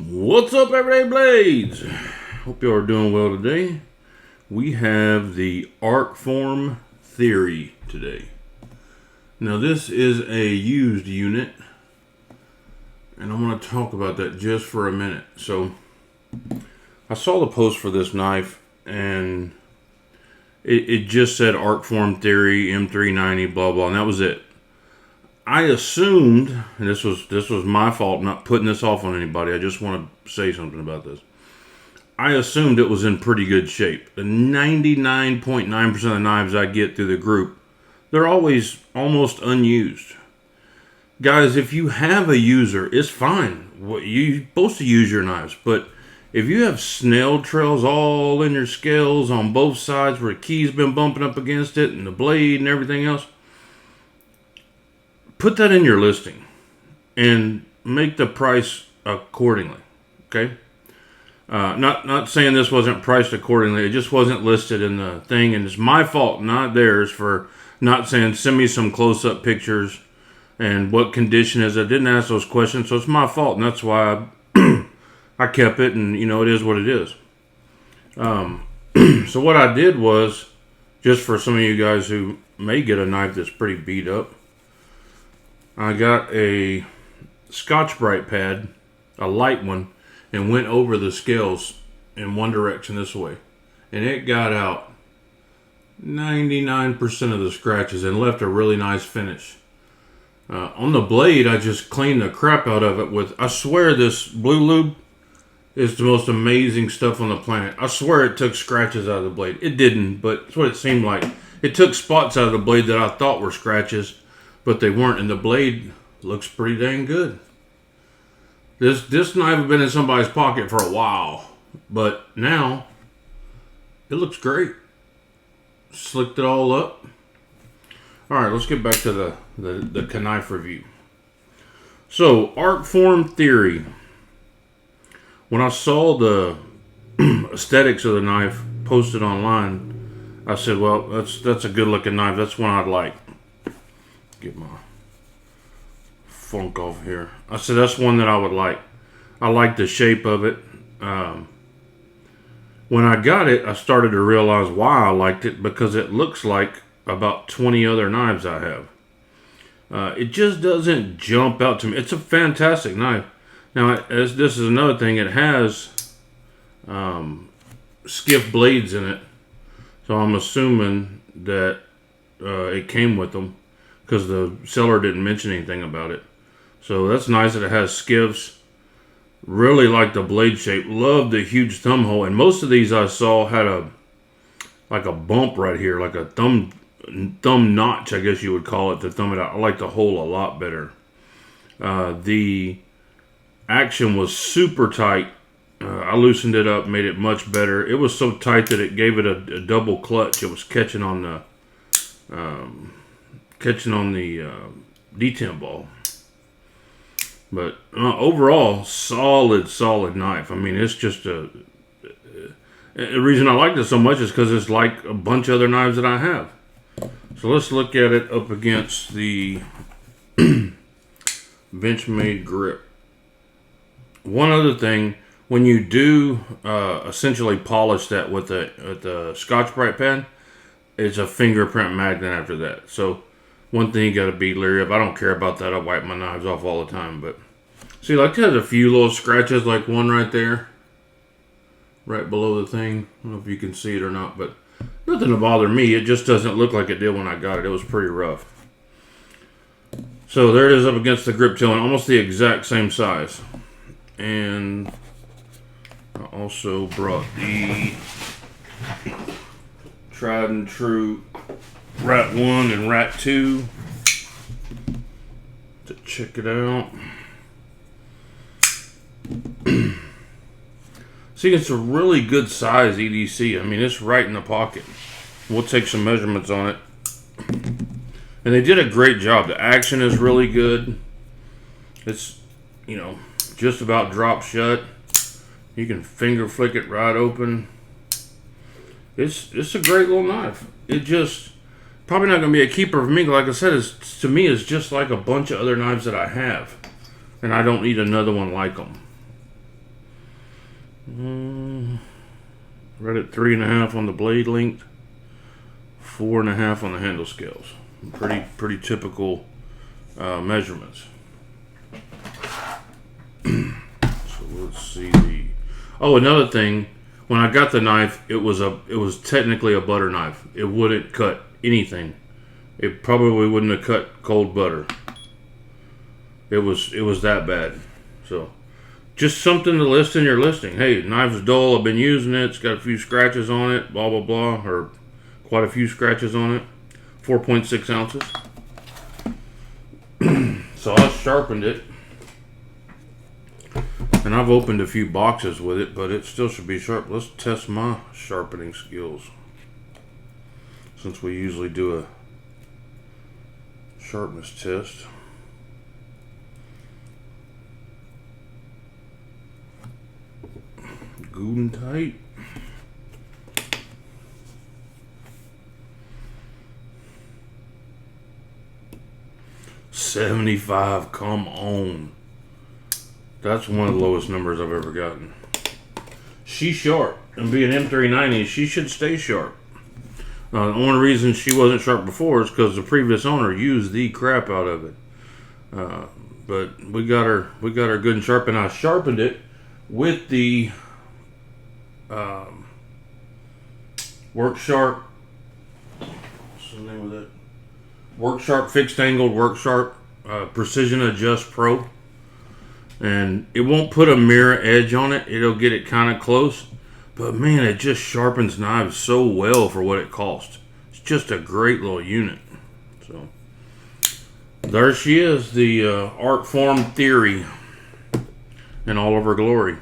What's up, Everyday Blades? Hope you are doing well today. We have the Arcform Theory today. Now, this is a used unit, and I'm going to talk about that just for a minute. So, I saw the post for this knife, and it just said Arcform Theory, M390, blah, blah, and that was it. I assumed, and this was my fault, not putting this off on anybody. I just want to say something about this. I assumed it was in pretty good shape. The 99.9% of the knives I get through the group, they're always almost unused. Guys, if you have a user, it's fine. You're supposed to use your knives, but if you have snail trails all in your scales on both sides where the key's been bumping up against it and the blade and everything else, put that in your listing and make the price accordingly. Okay? Not saying this wasn't priced accordingly. It just wasn't listed in the thing, and it's my fault, not theirs, for not saying send me some close-up pictures and what condition is it. I didn't ask those questions, so it's my fault, and that's why I kept it, and it is what it is. So what I did was, just for some of you guys who may get a knife that's pretty beat up, I got a Scotch-Brite pad, a light one, and went over the scales in one direction this way. And it got out 99% of the scratches and left a really nice finish. On the blade, I just cleaned the crap out of it with, I swear this blue lube is the most amazing stuff on the planet. I swear it took scratches out of the blade. It didn't, but it's what it seemed like. It took spots out of the blade that I thought were scratches, but they weren't, and the blade looks pretty dang good. This knife has been in somebody's pocket for a while, but now it looks great. Slicked it all up. All right, let's get back to the knife review. So, Arcform Theory. When I saw the aesthetics of the knife posted online, I said, well, that's a good looking knife. That's one I'd like. Get my funk off here. I said that's one that I would like. I like the shape of it. When I got it, I started to realize why I liked it, because it looks like about 20 other knives I have. It just doesn't jump out to me. It's a fantastic knife. Now, as this is another thing, it has skiff blades in it, so I'm assuming that it came with them, because the seller didn't mention anything about it. So that's nice that it has skiffs. Really like the blade shape. Love the huge thumb hole. And most of these I saw had a bump right here, like a thumb notch, I guess you would call it, to thumb it out. I like the hole a lot better. The action was super tight. I loosened it up, made it much better. It was so tight that it gave it a double clutch. It was catching on the detent ball. But overall, solid knife. I mean, it's just the reason I like this so much is because it's like a bunch of other knives that I have. So let's look at it up against the Benchmade grip. One other thing, when you do essentially polish that with the Scotch-Brite pad, it's a fingerprint magnet after that. So one thing you got to be leery of. I don't care about that. I wipe my knives off all the time. But see, like, there's a few little scratches, like one right there, right below the thing. I don't know if you can see it or not, but nothing to bother me. It just doesn't look like it did when I got it. It was pretty rough. So there it is up against the grip tail, and almost the exact same size. And I also brought the tried and true Rat 1 and Rat 2 to check it out. See, it's a really good size EDC. I mean, it's right in the pocket. We'll take some measurements on it. And they did a great job. The action is really good. It's, just about drop shut. You can finger flick it right open. It's a great little knife. It just probably not going to be a keeper for me. Like I said, to me, it's just like a bunch of other knives that I have, and I don't need another one like them. Right at 3.5 on the blade length, 4.5 on the handle scales. Pretty typical measurements. So let's see another thing. When I got the knife, it was technically a butter knife. It wouldn't cut anything. It probably wouldn't have cut cold butter. It was that bad. So just something to list in your listing. Hey, knife's dull. I've been using it. It's got a few scratches on it. Blah blah blah, or quite a few scratches on it. 4.6 ounces. So I sharpened it. And I've opened a few boxes with it, but it still should be sharp. Let's test my sharpening skills, since we usually do a sharpness test. Good and tight. $75, come on. That's one of the lowest numbers I've ever gotten. She's sharp, and being M390, she should stay sharp. The only reason she wasn't sharp before is because the previous owner used the crap out of it. But we got her good and sharp, and I sharpened it with the Work Sharp. What's the name of that? Work Sharp Fixed Angled Work Sharp Precision Adjust Pro. And it won't put a mirror edge on it. It'll get it kind of close. But man, it just sharpens knives so well for what it costs. It's just a great little unit. So there she is, the Arcform Theory in all of her glory.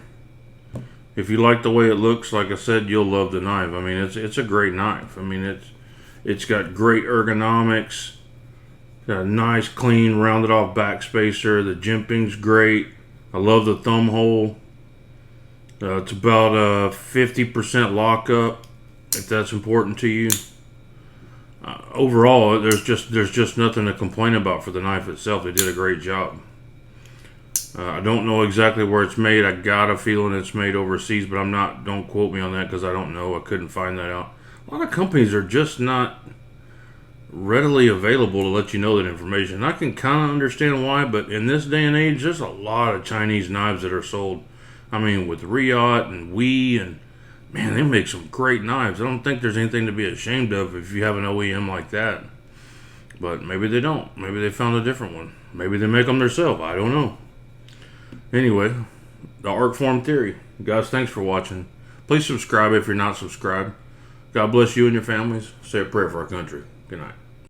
If you like the way it looks, like I said, you'll love the knife. I mean, it's a great knife. I mean, it's got great ergonomics. Got a nice, clean, rounded off backspacer. The jimping's great. I love the thumb hole. It's about 50% lockup, if that's important to you. Overall, there's just nothing to complain about for the knife itself. They did a great job. I don't know exactly where it's made. I got a feeling it's made overseas, but don't quote me on that because I don't know. I couldn't find that out. A lot of companies are just not readily available to let you know that information. I can kind of understand why, but in this day and age, there's a lot of Chinese knives that are sold. I mean, with Riot and Wii, and man, they make some great knives. I don't think there's anything to be ashamed of if you have an OEM like that. But maybe they don't. Maybe they found a different one. Maybe they make them themselves. I don't know. Anyway, the Arcform Theory. Guys, thanks for watching. Please subscribe if you're not subscribed. God bless you and your families. Say a prayer for our country. Good night.